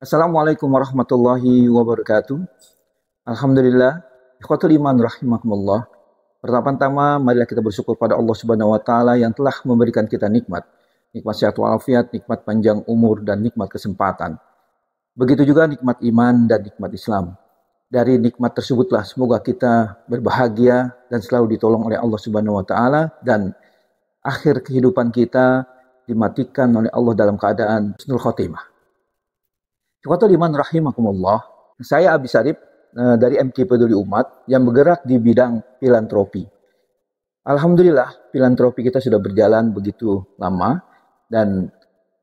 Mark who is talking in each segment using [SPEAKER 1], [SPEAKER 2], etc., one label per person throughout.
[SPEAKER 1] Assalamualaikum warahmatullahi wabarakatuh. Alhamdulillah, ikhwatul iman rahimakumullah. Pertama-tama, marilah kita bersyukur pada Allah Subhanahu wa taala yang telah memberikan kita nikmat. Nikmat sehat walafiat, nikmat panjang umur dan nikmat kesempatan. Begitu juga nikmat iman dan nikmat Islam. Dari nikmat tersebutlah semoga kita berbahagia dan selalu ditolong oleh Allah Subhanahu wa taala dan akhir kehidupan kita dimatikan oleh Allah dalam keadaan husnul khotimah. Ikhwatul iman rahimakumullah. Saya Abi Sarip dari MK Peduli Umat yang bergerak di bidang filantropi. Alhamdulillah, filantropi kita sudah berjalan begitu lama dan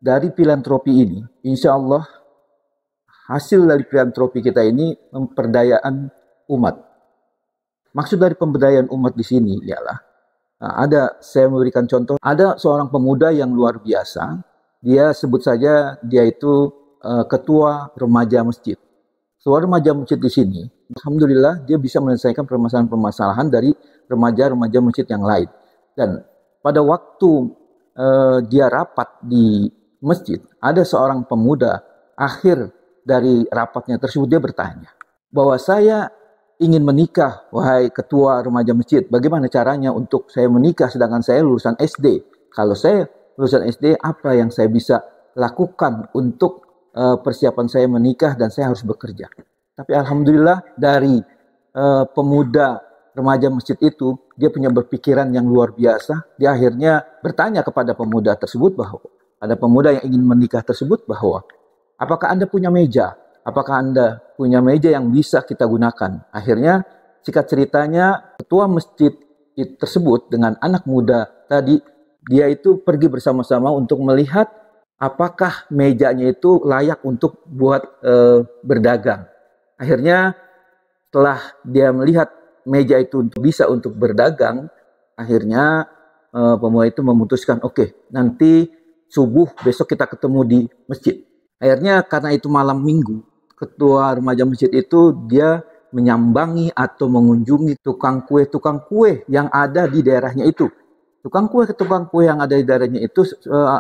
[SPEAKER 1] dari filantropi ini, insya Allah hasil dari filantropi kita ini pemberdayaan umat. Maksud dari pemberdayaan umat di sini ialah saya memberikan contoh, ada seorang pemuda yang luar biasa. Dia sebut saja dia itu ketua remaja masjid. Ketua remaja masjid di sini, alhamdulillah dia bisa menyelesaikan permasalahan-permasalahan dari remaja-remaja masjid yang lain. Dan pada waktu dia rapat di masjid, ada seorang pemuda akhir dari rapatnya tersebut dia bertanya bahwa saya ingin menikah, wahai ketua remaja masjid. Bagaimana caranya untuk saya menikah sedangkan saya lulusan SD? Kalau saya lulusan SD, apa yang saya bisa lakukan untuk persiapan saya menikah dan saya harus bekerja? Tapi alhamdulillah dari pemuda remaja masjid itu, dia punya berpikiran yang luar biasa. Dia akhirnya bertanya kepada pemuda tersebut bahwa ada pemuda yang ingin menikah tersebut bahwa apakah Anda punya meja? Apakah Anda punya meja yang bisa kita gunakan? Akhirnya singkat ceritanya ketua masjid tersebut dengan anak muda tadi, dia itu pergi bersama-sama untuk melihat apakah mejanya itu layak untuk buat berdagang. Akhirnya setelah dia melihat meja itu bisa untuk berdagang, akhirnya pemuda itu memutuskan, oke, nanti subuh besok kita ketemu di masjid. Akhirnya karena itu malam minggu, ketua remaja masjid itu dia menyambangi atau mengunjungi tukang kue yang ada di daerahnya itu. Tukang kue yang ada di daerahnya itu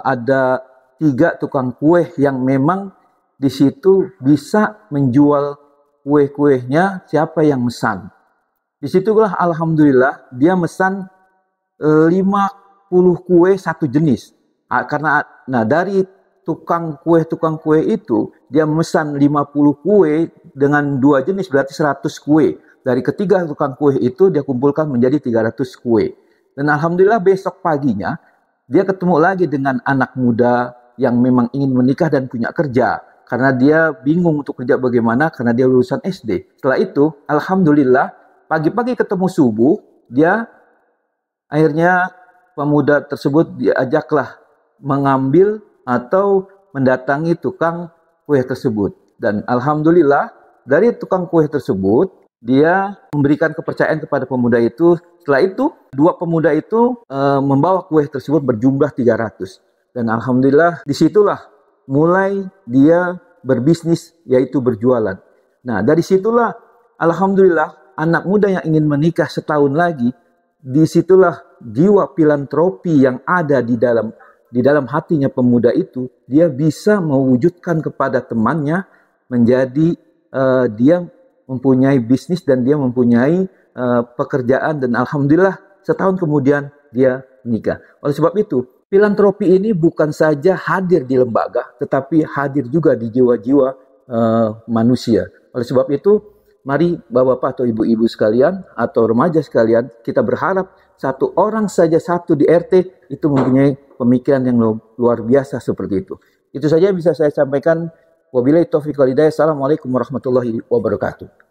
[SPEAKER 1] ada 3 tukang kue yang memang di situ bisa menjual kue-kuenya siapa yang mesan. Disitulah alhamdulillah dia mesan 50 kue satu jenis. Karena dari tukang kue itu dia mesan 50 kue dengan 2 jenis berarti 100 kue. Dari ketiga tukang kue itu dia kumpulkan menjadi 300 kue. Dan alhamdulillah besok paginya dia ketemu lagi dengan anak muda yang memang ingin menikah dan punya kerja. Karena dia bingung untuk kerja bagaimana karena dia lulusan SD. Setelah itu, alhamdulillah, pagi-pagi ketemu subuh, dia akhirnya pemuda tersebut diajaklah mengambil atau mendatangi tukang kue tersebut. Dan alhamdulillah, dari tukang kue tersebut, dia memberikan kepercayaan kepada pemuda itu. Setelah itu, 2 pemuda itu membawa kue tersebut berjumlah 300. Dan alhamdulillah disitulah mulai dia berbisnis, yaitu berjualan. Nah dari situlah alhamdulillah anak muda yang ingin menikah setahun lagi, disitulah jiwa filantropi yang ada di dalam hatinya pemuda itu, dia bisa mewujudkan kepada temannya menjadi dia mempunyai bisnis dan dia mempunyai pekerjaan dan alhamdulillah setahun kemudian dia menikah. Oleh sebab itu, filantropi ini bukan saja hadir di lembaga, tetapi hadir juga di jiwa-jiwa manusia. Oleh sebab itu, mari bapak-bapak atau ibu-ibu sekalian, atau remaja sekalian, kita berharap satu orang saja satu di RT itu mempunyai pemikiran yang luar biasa seperti itu. Itu saja yang bisa saya sampaikan. Wabillahi taufiq wal hidayah. Assalamualaikum warahmatullahi wabarakatuh.